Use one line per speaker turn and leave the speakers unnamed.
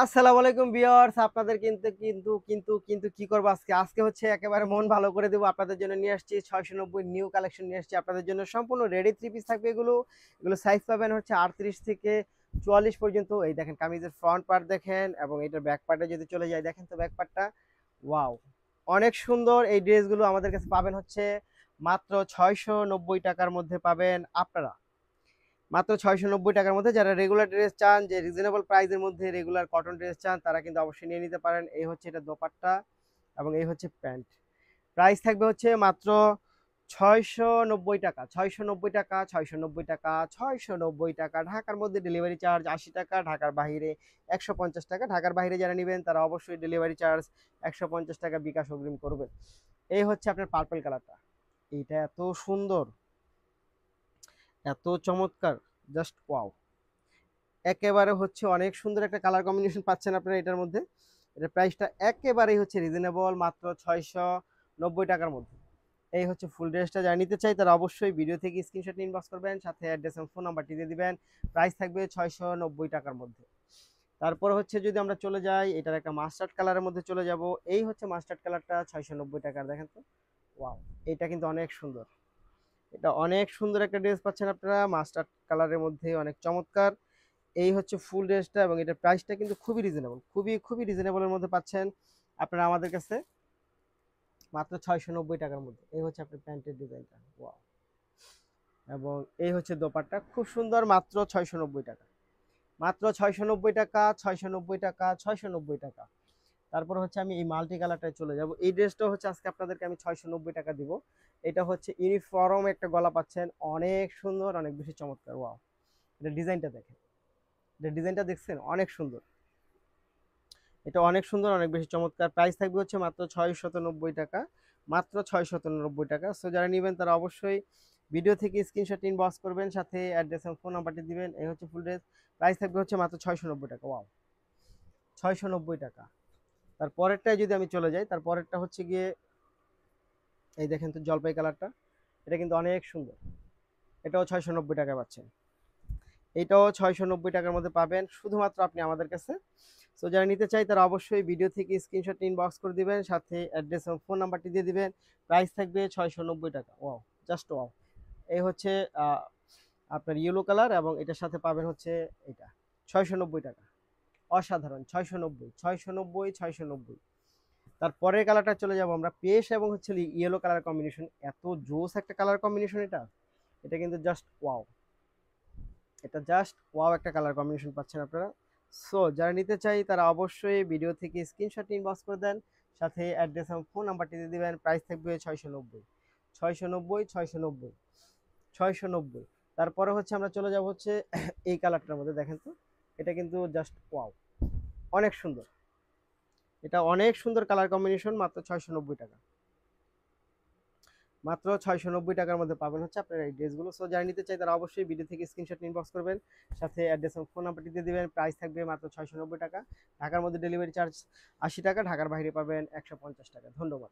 আসসালামু আলাইকুম ভিউয়ার্স, আপনাদের কিন্তু কি করবো আজকে হচ্ছে একেবারে মন ভালো করে দেবো। আপনাদের জন্য নিয়ে আসছি 690 নিউ কালেকশন নিয়ে আসছি আপনাদের জন্য। সম্পূর্ণ রেডি থ্রি পিস থাকবে। এগুলো সাইজ পাবেন হচ্ছে 38 থেকে 44 পর্যন্ত। এই দেখেন কামিজের ফ্রন্ট পার্ট দেখেন, এবং এটার ব্যাক পার্টে যদি চলে যায় দেখেন তো ব্যাক পার্টটা ওয়াও, অনেক সুন্দর। এই ড্রেসগুলো আমাদের কাছে পাবেন হচ্ছে মাত্র 690 টাকার মধ্যে পাবেন আপনারা। মাত্র 690 টাকার মধ্যে। যারা রেগুলার ড্রেস চান, যে রিজনেবল প্রাইসের মধ্যে রেগুলার কটন ড্রেস চান, তারা কিন্তু অবশ্যই নিয়ে নিতে পারেন। এই হচ্ছে এটা দোপাট্টা এবং এই হচ্ছে প্যান্ট। প্রাইস থাকবে হচ্ছে মাত্র 690 টাকা, 690 টাকা, 690 টাকা, 690 টাকা। ঢাকার মধ্যে ডেলিভারি চার্জ 80 টাকা, ঢাকার বাইরে 150 টাকা। ঢাকার বাইরে যারা নেবেন তারা অবশ্যই ডেলিভারি চার্জ 150 টাকা বিকাশ অগ্রিম করবেন। এই হচ্ছে আপনার পার্পল কালারটা, এইটা এত সুন্দর, এত চমৎকার, জাস্ট ওয়াও। একেবারে হচ্ছে অনেক সুন্দর একটা কালার কম্বিনেশন পাচ্ছেন আপনারা এটার মধ্যে। এটার প্রাইসটা একেবারেই হচ্ছে রিজনেবল, মাত্র 690 টাকার মধ্যে। এই হচ্ছে ফুল ড্রেসটা। যারা নিতে চাই তারা অবশ্যই ভিডিও থেকে স্ক্রিনশট ইনবক্স করবেন, সাথে অ্যাড্রেস এবং ফোন নাম্বারটি দিয়ে দিবেন। প্রাইস থাকবে 690 টাকার মধ্যে। তারপর হচ্ছে যদি আমরা চলে যাই, এটার একটা মাস্টার্ড কালারের মধ্যে চলে যাব। এই হচ্ছে মাস্টার্ড কালারটা 690 টাকার, দেখেন তো ওয়াও। এটা কিন্তু অনেক সুন্দর, এটা অনেক সুন্দর একটা ড্রেস পাচ্ছেন আপনারা মাস্টার্ড কালারের মধ্যে, অনেক চমৎকার। এই হচ্ছে ফুল ড্রেসটা, এবং এটার প্রাইসটা কিন্তু খুবই রিজনেবল, খুবই রিজনেবলের মধ্যে পাচ্ছেন আপনারা আমাদের কাছে মাত্র 690 টাকার মধ্যে। এই হচ্ছে আপনার প্যান্টের ডিজাইনটা ওয়াও, এবং এই হচ্ছে দোপাট্টা খুব সুন্দর, মাত্র 690 টাকা, মাত্র 690 টাকা, 690 টাকা, 690 টাকা। তারপর হচ্ছে আমি এই মাল্টি কালারটায় চলে যাব। এই ড্রেসটা হচ্ছে আজকে আপনাদেরকে আমি 690 টাকা দিব। এটা হচ্ছে ইউনিফর্ম একটা গলা পাচ্ছেন, অনেক সুন্দর, অনেক বেশি চমৎকার ওয়াও। এটা ডিজাইনটা দেখেন, এটা ডিজাইনটা দেখছেন অনেক সুন্দর, এটা অনেক সুন্দর, অনেক বেশি চমৎকার। প্রাইস থাকবে হচ্ছে মাত্র 690 টাকা, মাত্র 690 টাকা। সো যারা নেবেন তারা অবশ্যই ভিডিও থেকে স্ক্রিনশট ইনবক্স করবেন, সাথে অ্যাড্রেস এবং ফোন নাম্বারটি দিবেন। এই হচ্ছে ফুল ড্রেস। প্রাইস থাকবে হচ্ছে মাত্র 690 টাকা ওয়াও, 690 টাকা। তারপরেরটায় যদি আমি চলে যাই, তারপরেরটা হচ্ছে গিয়ে এই দেখেন তো জলপাই কালারটা, এটা কিন্তু অনেক সুন্দর। এটাও 690 টাকায় পাচ্ছেন। এটাও 690 টাকার মধ্যে পাবেন শুধুমাত্র আপনি আমাদের কাছে। সো যারা নিতে চাই তারা অবশ্যই ভিডিও থেকে স্ক্রিনশট ইনবক্স করে দিবেন, সাথে অ্যাড্রেস এবং ফোন নাম্বারটি দিয়ে দিবেন। প্রাইস থাকবে 690 টাকা ওয়াও, জাস্ট ওয়াও। এই হচ্ছে আহ, আপনার ইয়েলো কালার, এবং এটার সাথে পাবেন হচ্ছে এটা 690 টাকা। অসাধারণ, 690, 690, 690। তারপরের কালারটা চলে যাব আমরা, পেশ এবং হচ্ছে ইয়েলো কালার কম্বিনেশন। এত জোস একটা কালার কম্বিনেশন এটা, এটা কিন্তু জাস্ট ওয়াও, এটা জাস্ট ওয়াও একটা কালার কম্বিনেশন পাচ্ছেন আপনারা। সো যারা নিতে চাই তারা অবশ্যই ভিডিও থেকে স্ক্রিনশট ইনবক্স করে দেন, সাথে অ্যাড্রেস এবং ফোন নাম্বারটি দিয়ে দিবেন। প্রাইস থাকবে 690, 690, 690, 690। তারপরে হচ্ছে আমরা চলে যাব হচ্ছে এই কালারটার মধ্যে, দেখেন তো এটা কিন্তু জাস্ট ওয়াও, অনেক সুন্দর। এটা অনেক সুন্দর কালার কম্বিনেশন, মাত্র 690 টাকা, মাত্র 690 টাকার মধ্যে পাবেন হচ্ছে আপনার এই ড্রেসগুলো। সো যারা নিতে চাই তারা অবশ্যই ভিডিও থেকে স্ক্রিনশট ইনবক্স করবেন, সাথে অ্যাড্রেস এবং ফোন নাম্বারটি দিয়ে দিবেন। প্রাইস থাকবে মাত্র 690 টাকা। ঢাকার মধ্যে ডেলিভারি চার্জ 80 টাকা, ঢাকার বাইরে পাবেন 150 টাকা। ধন্যবাদ।